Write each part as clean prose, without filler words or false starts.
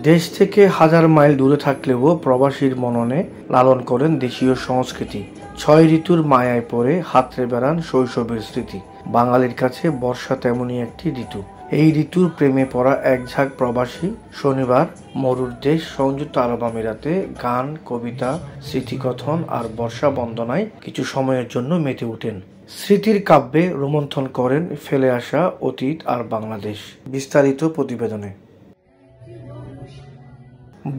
দেশ থেকে হাজার মাইল দূরে থাকলেও প্রবাসীর মননে লালন করেন দেশীয় সংস্কৃতি। ৬ ঋতুর মায়ায় পড়ে হাতড়ে বেড়ান শৈশবের স্মৃতি। বাঙালির কাছে বর্ষা তেমনই একটি ঋতু। এই ঋতুর প্রেমে পড়া এক ঝাঁক প্রবাসী শনিবার মরুর দেশ সংযুক্ত আরব আমিরাতে গান, কবিতা, স্মৃতিকথন আর বর্ষা বন্দনায় কিছু সময়ের জন্য মেতে ওঠেন। স্মৃতির কাব্যে রোমন্থন করেন ফেলে আসা অতীত আর বাংলাদেশ। বিস্তারিত প্রতিবেদনে।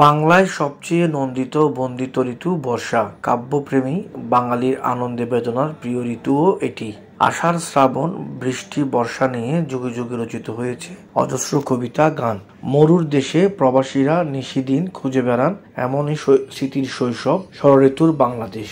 বাংলায় সবচেয়ে নন্দিত বন্দিত ঋতু বর্ষা। কাব্যপ্রেমী বাঙালির আনন্দে বেদনার প্রিয় ঋতুও এটি। আষাঢ়, শ্রাবণ, বৃষ্টি, বর্ষা নিয়ে যুগে যুগে রচিত হয়েছে অজস্র কবিতা, গান। মরুর দেশে প্রবাসীরা নিশিদিন খুঁজে বেড়ান এমনই স্মৃতির শৈশব ষড়ঋতুর বাংলাদেশ।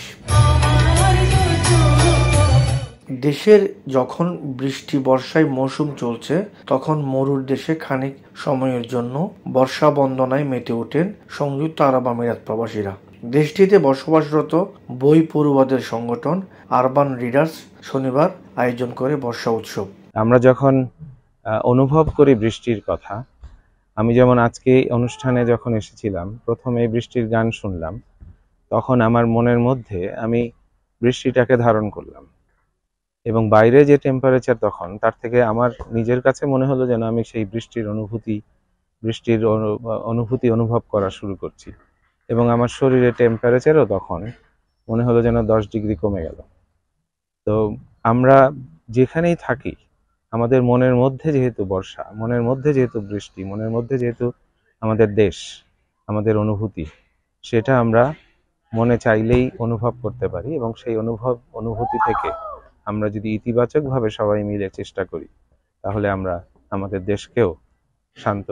দেশের যখন বৃষ্টি বর্ষায় মৌসুম চলছে, তখন মরুর দেশে খানিক সময়ের জন্য বর্ষা বন্দনায় মেতে ওঠেন সংযুক্ত আরব আমিরাত প্রবাসীরা। দেশটিতে বসবাসরত বই পড়ুয়াদের সংগঠন আরবান রিডার্স শনিবার আয়োজন করে বর্ষা উৎসব। আমরা যখন অনুভব করি বৃষ্টির কথা, আমি যেমন আজকে অনুষ্ঠানে যখন এসেছিলাম, প্রথমে বৃষ্টির গান শুনলাম, তখন আমার মনের মধ্যে আমি বৃষ্টিটাকে ধারণ করলাম এবং বাইরে যে টেম্পারেচার তখন, তার থেকে আমার নিজের কাছে মনে হলো যেন আমি সেই বৃষ্টির অনুভূতি অনুভব করা শুরু করছি এবং আমার শরীরে টেম্পারেচারও তখন মনে হলো যেন 10 ডিগ্রি কমে গেল। তো আমরা যেখানেই থাকি, আমাদের মনের মধ্যে যেহেতু বর্ষা, মনের মধ্যে যেহেতু বৃষ্টি, মনের মধ্যে যেহেতু আমাদের দেশ, আমাদের অনুভূতি, সেটা আমরা মনে চাইলেই অনুভব করতে পারি এবং সেই অনুভূতি থেকে আমরা যদি ইতিবাচকভাবে সবাই মিলে চেষ্টা করি, তাহলে আমরা আমাদের দেশকেও শান্ত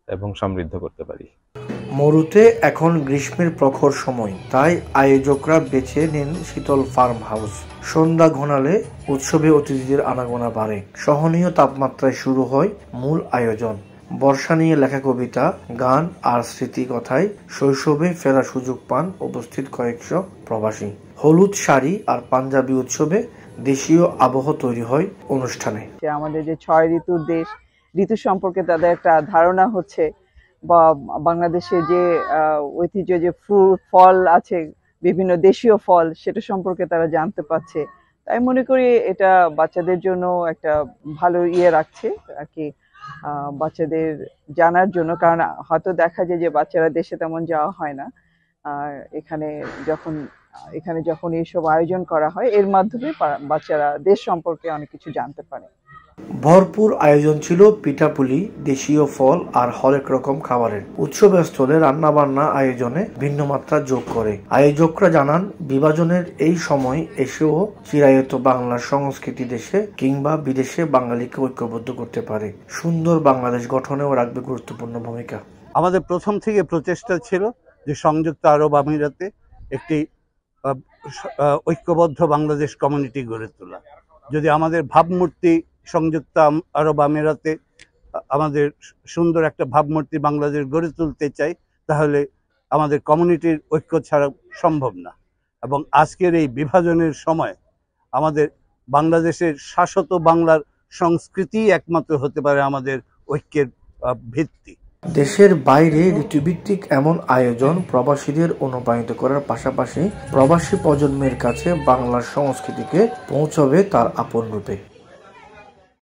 এবং সমৃদ্ধ করতে পারি। মরুতে এখন গ্রীষ্মের প্রখর সময়, তাই আয়োজকরা বেছে নেন শীতল ফার্ম হাউস। সন্ধ্যা ঘনালে উৎসবে অতিথিদের আনাগোনা বাড়ে। সহনীয় তাপমাত্রায় শুরু হয় মূল আয়োজন। বর্ষা নিয়ে লেখা কবিতা, গান আর স্মৃতিকথায় শৈশবে ফেরার সুযোগ পান উপস্থিত কয়েকশো প্রবাসী। হলুদ শাড়ি আর পাঞ্জাবি উৎসবে দেশীয় আবহ তৈরি হয় অনুষ্ঠানে। আমাদের যে 6 ঋতুর দেশ, ঋতু সম্পর্কে তাদের একটা ধারণা হচ্ছে, বা বাংলাদেশে যে ঐতিহ্য যে ফল আছে, বিভিন্ন দেশীয় ফল, সেটা সম্পর্কে তারা জানতে পারছে। তাই মনে করি এটা বাচ্চাদের জন্য একটা ভালো রাখছে আর কি, বাচ্চাদের জানার জন্য। কারণ হয়তো দেখা যায় যে বাচ্চারা দেশে তেমন যাওয়া হয় না, আর এখানে যখন এইসব আয়োজন করা হয়, এর মাধ্যমে বাচ্চারা দেশ সম্পর্কে অনেক কিছু জানতে পারে। ভরপুর আয়োজন ছিল পিঠাপুলি, দেশীয় ফল আর হরেক রকম খাবারের। উৎসবের স্থলে রান্নাবান্না আয়োজনে ভিন্ন মাত্রা যোগ করে। আয়োজকরা জানান, বিভাজনের এই সময় এসেও চিরায়ত বাংলার সংস্কৃতি দেশে কিংবা বিদেশে বাঙালিকে ঐক্যবদ্ধ করতে পারে। সুন্দর বাংলাদেশ গঠনেও রাখবে গুরুত্বপূর্ণ ভূমিকা। আমাদের প্রথম থেকে প্রচেষ্টা ছিল যে সংযুক্ত আরব আমিরাতে একটি ঐক্যবদ্ধ বাংলাদেশ কমিউনিটি গড়ে তোলা। যদি আমাদের ভাবমূর্তি সংযুক্ত আরব আমিরাতে, আমাদের সুন্দর একটা ভাবমূর্তি বাংলাদেশ গড়ে তুলতে চাই, তাহলে আমাদের কমিউনিটির ঐক্য ছাড়া সম্ভব না। এবং আজকের এই বিভাজনের সময় আমাদের বাংলাদেশের শাশ্বত বাংলার সংস্কৃতি একমাত্র হতে পারে আমাদের ঐক্যের ভিত্তি। দেশের বাইরে ঋতুভিত্তিক এমন আয়োজন প্রবাসীদের অনুপ্রাণিত করার পাশাপাশি প্রবাসী প্রজন্মের কাছে বাংলার সংস্কৃতিকে পৌঁছাবে তার আপন রূপে।